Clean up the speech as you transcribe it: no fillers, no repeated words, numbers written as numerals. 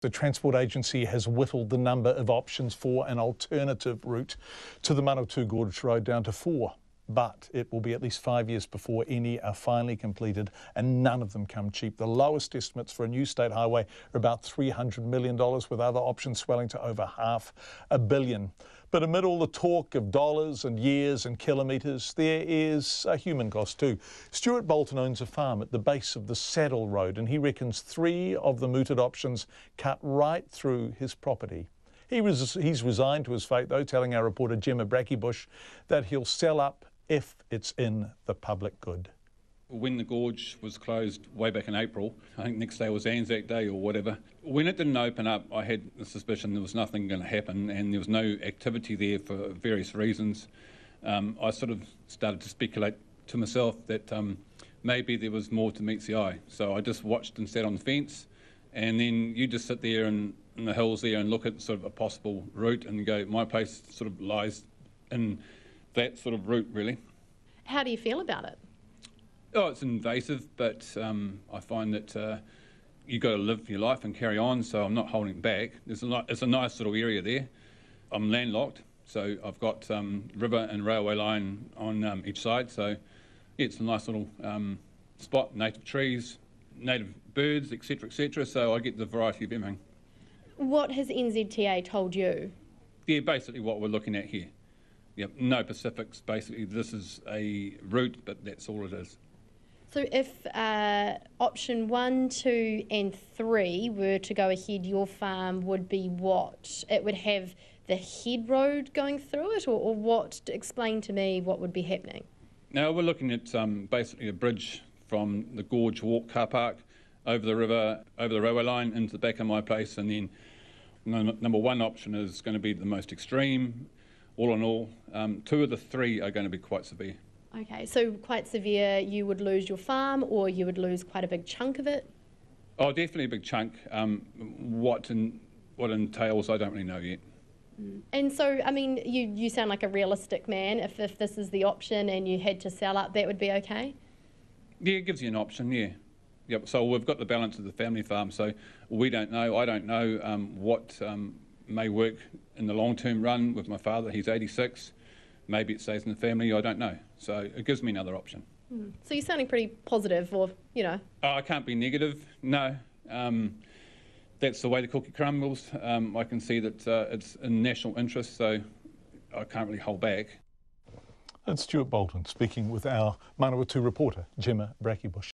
The Transport Agency has whittled the number of options for an alternative route to the Manawatu Gorge road down to 4. But it will be at least 5 years before any are finally completed, and none of them come cheap. The lowest estimates for a new state highway are about $300 million, with other options swelling to over $500 million. But amid all the talk of dollars and years and kilometres, there is a human cost too. Stuart Bolton owns a farm at the base of the Saddle Road, and he reckons 3 of the mooted options cut right through his property. He's resigned to his fate, though, telling our reporter Gemma Brackybush that he'll sell up if it's in the public good. When the gorge was closed way back in April, I think next day was Anzac Day or whatever, when it didn't open up, I had the suspicion there was nothing going to happen and there was no activity there for various reasons. I sort of started to speculate to myself that maybe there was more to meets the eye. So I just watched and sat on the fence, and then you just sit there in the hills there and look at sort of a possible route and go, my place sort of lies in that sort of route, really. How do you feel about it? Oh, it's invasive, but I find that you've got to live your life and carry on, so I'm not holding back. It's a nice little area there. I'm landlocked, so I've got river and railway line on each side, so yeah, it's a nice little spot, native trees, native birds, etc., so I get the variety of everything. What has NZTA told you? Yeah, basically what we're looking at here. Yep, no Pacifics, basically this is a route, but that's all it is. So if option 1, 2 and 3 were to go ahead, your farm would be what? It would have the head road going through it, or what? Explain to me what would be happening. Now we're looking at basically a bridge from the Gorge Walk car park over the river, over the railway line into the back of my place, and then number 1 option is going to be the most extreme. All in all, 2 of the 3 are going to be quite severe. Okay, so quite severe, you would lose your farm, or you would lose quite a big chunk of it? Oh, definitely a big chunk. What entails, I don't really know yet. And so, I mean, you sound like a realistic man. If this is the option and you had to sell up, that would be okay? Yeah, it gives you an option, yeah. Yep. So we've got the balance of the family farm, so we don't know. I don't know what may work in the long-term run with my father. He's 86. Maybe it stays in the family, I don't know. So it gives me another option. So you're sounding pretty positive, or, you know. Oh, I can't be negative, no. That's the way the cookie crumbles. I can see that it's in national interest, so I can't really hold back. That's Stuart Bolton speaking with our Manawatu reporter, Gemma Brackybush.